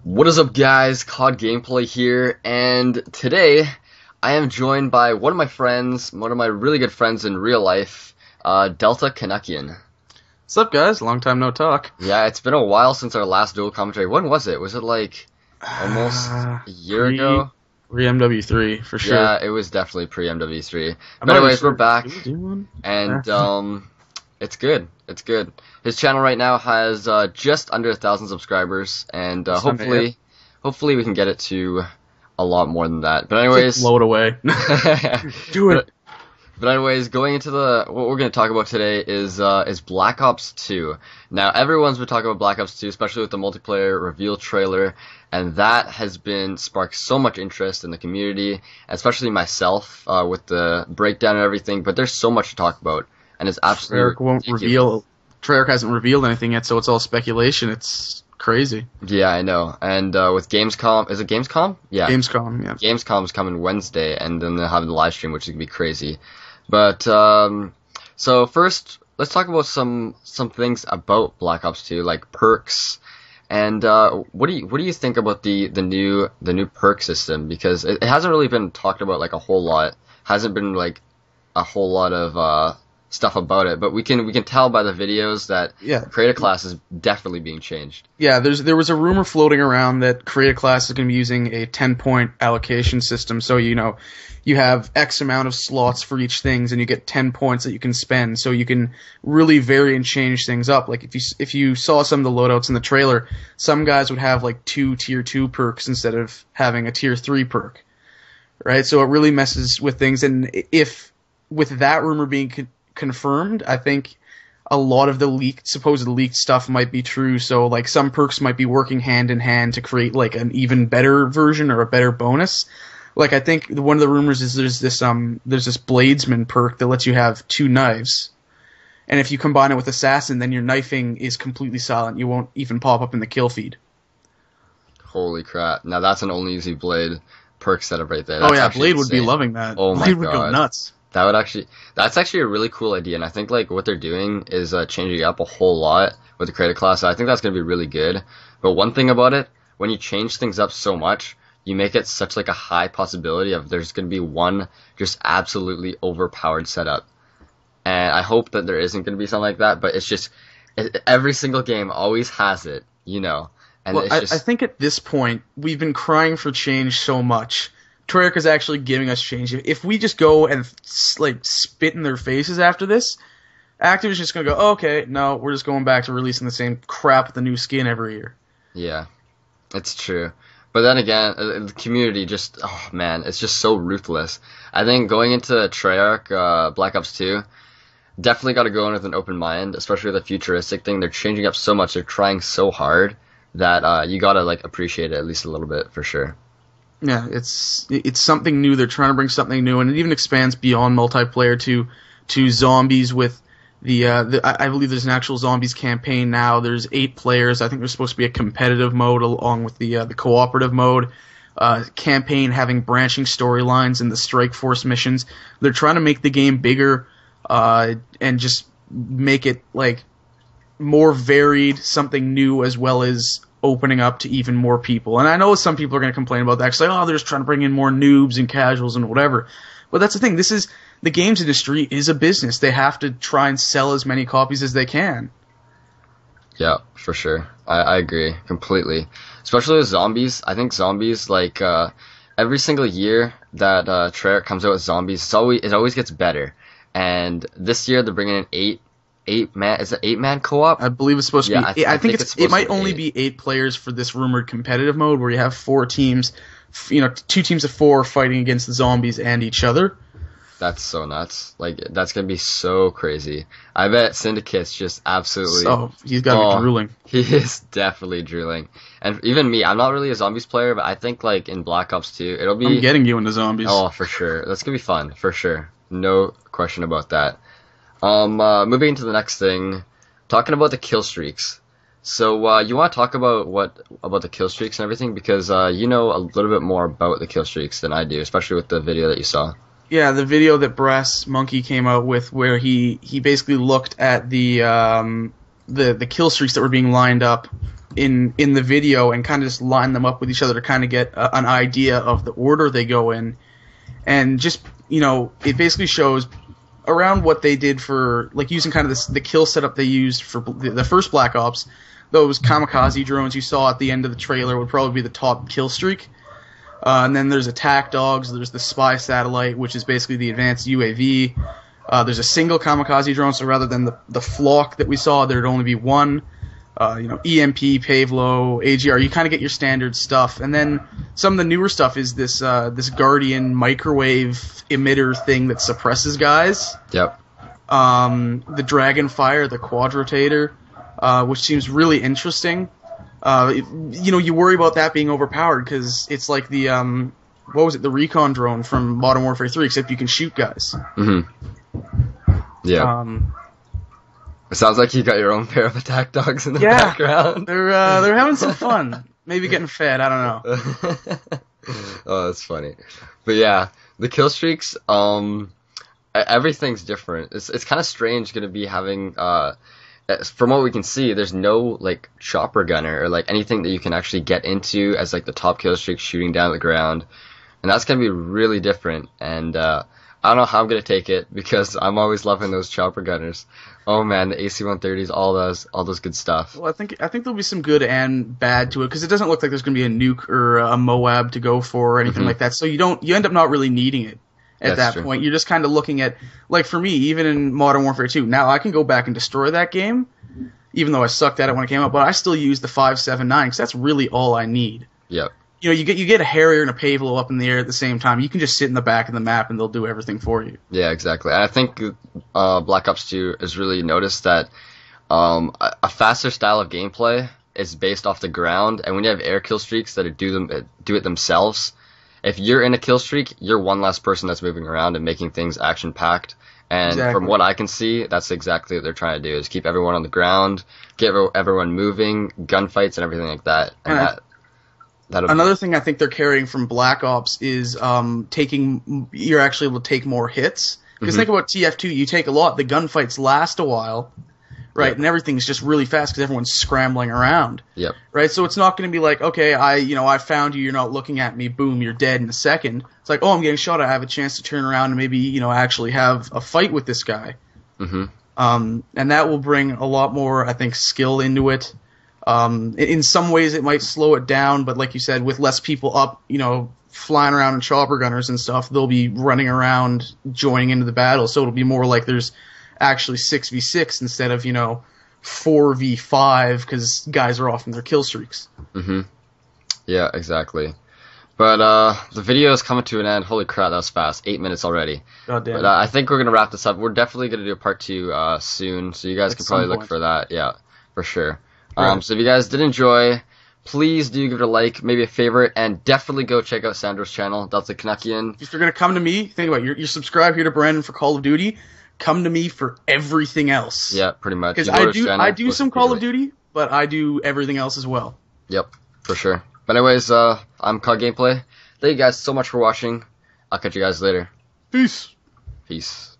What is up, guys? COD Gameplay here, and today I am joined by one of my friends, one of my really good friends in real life, DeltaCanuckian. What's up, guys? Long time no talk. Yeah, it's been a while since our last dual commentary. When was it? Was it like almost a year ago? Pre-MW3, for sure. Yeah, it was definitely pre-MW3. But anyways, we're back, Did we do one? and it's good. It's good. His channel right now has just under 1,000 subscribers, and hopefully we can get it to a lot more than that. But anyways, blow it away. Do it. But anyways, going into what we're going to talk about today is Black Ops 2. Now, everyone's been talking about Black Ops 2, especially with the multiplayer reveal trailer, and that has been sparked so much interest in the community, especially myself, with the breakdown and everything. But there's so much to talk about, and it's absolutely ridiculous. Treyarch hasn't revealed anything yet, so it's all speculation. It's crazy. Yeah, I know. And with Gamescom, is it Gamescom? Yeah. Gamescom, yeah. Gamescom's coming Wednesday, and then they'll have the live stream, which is going to be crazy. But, so first, let's talk about some things about Black Ops 2, like perks. And what do you think about the new perk system? Because it hasn't really been talked about like a whole lot. Hasn't been like a whole lot of stuff about it, but we can tell by the videos that Creator Class is definitely being changed. Yeah, there was a rumor floating around that Creator Class is going to be using a 10-point allocation system. So you have X amount of slots for each things, and you get 10 points that you can spend. So you can really vary and change things up. Like if you saw some of the loadouts in the trailer, some guys would have like 2 tier 2 perks instead of having a tier 3 perk, right? So it really messes with things. And if with that rumor being confirmed, I think a lot of the supposed leaked stuff might be true. So like some perks might be working hand in hand to create like an even better version or a better bonus. Like I think one of the rumors is there's this Bladesman perk that lets you have 2 knives, and if you combine it with Assassin, then your knifing is completely silent. You won't even pop up in the kill feed. Holy crap! Now that's an only easy Blade perk setup right there. That's Blade would be loving that. Oh my Blade god, would go nuts. That's actually a really cool idea, and I think like what they're doing is changing it up a whole lot with the Creator Class. So I think that's going to be really good. But one thing about it, when you change things up so much, you make it such like a high possibility of there's going to be one just absolutely overpowered setup. And I hope that there isn't going to be something like that, but it's just every single game always has it, And well, I think at this point we've been crying for change so much. Treyarch is actually giving us change. If we just go and like spit in their faces after this, Activision's just gonna go, oh, okay, no, we're just going back to releasing the same crap with the new skin every year. Yeah, it's true. But then again, the community just, oh man, it's just so ruthless. I think going into Treyarch, Black Ops 2, definitely got to go in with an open mind, especially with the futuristic thing. They're changing up so much, they're trying so hard that you gotta like appreciate it at least a little bit for sure. Yeah, it's something new. They're trying to bring something new, and it even expands beyond multiplayer to zombies with I believe there's an actual zombies campaign now. There's 8 players. I think there's supposed to be a competitive mode along with the cooperative mode. Campaign having branching storylines and the Strike Force missions. They're trying to make the game bigger and just make it like more varied, something new, as well as opening up to even more people. And I know some people are going to complain about that, because like, they're just trying to bring in more noobs and casuals and whatever. But that's the thing. The games industry is a business. They have to try and sell as many copies as they can. Yeah, for sure. I agree completely. Especially with zombies. I think zombies, like, every single year that Treyarch comes out with zombies, it always gets better. And this year they're bringing in 8-man. Is it 8-man co-op? I believe it's supposed to be. I think it might only be 8 players for this rumored competitive mode, where you have 4 teams, 2 teams of 4 fighting against the zombies and each other. That's so nuts. Like, that's gonna be so crazy. I bet Syndicate's just absolutely. Oh, he's gotta be drooling. He is definitely drooling. And even me, I'm not really a zombies player, but I think like in Black Ops 2, it'll be. I'm getting you into zombies. Oh, for sure. That's gonna be fun, for sure. No question about that. Moving into the next thing, talking about the kill streaks. So, you want to talk about about the kill streaks and everything, because you know a little bit more about the kill streaks than I do, especially with the video that you saw. Yeah, the video that Brass Monkey came out with, where he basically looked at the kill streaks that were being lined up in the video and kind of just line them up with each other to kind of get an idea of the order they go in, and just it basically shows around what they did for like using kind of the kill setup they used for the first Black Ops. Those kamikaze drones you saw at the end of the trailer would probably be the top kill streak. And then there's attack dogs, there's the spy satellite, which is basically the advanced UAV. There's a single kamikaze drone, so rather than the flock that we saw, there'd only be one. EMP, Pavlo, AGR, you kind of get your standard stuff. And then some of the newer stuff is this Guardian microwave emitter thing that suppresses guys. Yep. The Dragonfire, the Quadrotator, which seems really interesting. You worry about that being overpowered because it's like the the recon drone from Modern Warfare 3, except you can shoot guys. Mm-hmm. Yeah. It sounds like you got your own pair of attack dogs in the background. They're having some fun. Maybe getting fed. I don't know. Oh, that's funny. But yeah, the kill streaks. Everything's different. It's kind of strange going to be having. From what we can see, there's no like chopper gunner or like anything that you can actually get into as like the top kill streak shooting down the ground, and that's gonna be really different. And I don't know how I'm gonna take it because I'm always loving those chopper gunners. Oh man, the AC-130s, all those good stuff. Well, I think there'll be some good and bad to it because it doesn't look like there's gonna be a nuke or a Moab to go for or anything like that. So you end up not really needing it. At that point, you're just kind of looking at, like for me, even in Modern Warfare 2, now I can go back and destroy that game, even though I sucked at it when it came out, but I still use the 5.7.9 because that's really all I need. Yep. You get a Harrier and a Pavlo up in the air at the same time. You can just sit in the back of the map and they'll do everything for you. Yeah, exactly. And I think Black Ops 2 has really noticed that a faster style of gameplay is based off the ground, and when you have air kill streaks that do it themselves. If you're in a kill streak, you're one less person that's moving around and making things action-packed. And from what I can see, that's exactly what they're trying to do, is keep everyone on the ground, get everyone moving, gunfights and everything like that. And another thing I think they're carrying from Black Ops is you're actually able to take more hits. Because think about TF2, you take a lot, the gunfights last a while. Right, yep. And everything's just really fast because everyone's scrambling around. Yep. Right, so it's not going to be like, okay, I found you, you're not looking at me, boom, you're dead in a second. It's like, oh, I'm getting shot at, I have a chance to turn around and maybe, actually have a fight with this guy. Mm-hmm. And that will bring a lot more, I think, skill into it. In some ways it might slow it down, but like you said, with less people up, flying around in chopper gunners and stuff, they'll be running around, joining into the battle, so it'll be more like there's actually 6v6 instead of 4v5 because guys are off in their kill streaks. Mm-hmm. Yeah, exactly. But the video is coming to an end. Holy crap, that was fast. 8 minutes already. God damn. But I think we're gonna wrap this up. We're definitely gonna do a part 2 soon, so you guys can probably look for that. Yeah, for sure. Right. So if you guys did enjoy, please do give it a like, maybe a favorite, and definitely go check out Sandro's channel, DeltaCanuckian. If you're gonna come to me, think about it. You're subscribed here to Brandon for Call of Duty. Come to me for everything else. Yeah, pretty much. Because I do some Call of Duty, but I do everything else as well. Yep, for sure. But anyways, I'm COD Gameplay. Thank you guys so much for watching. I'll catch you guys later. Peace. Peace.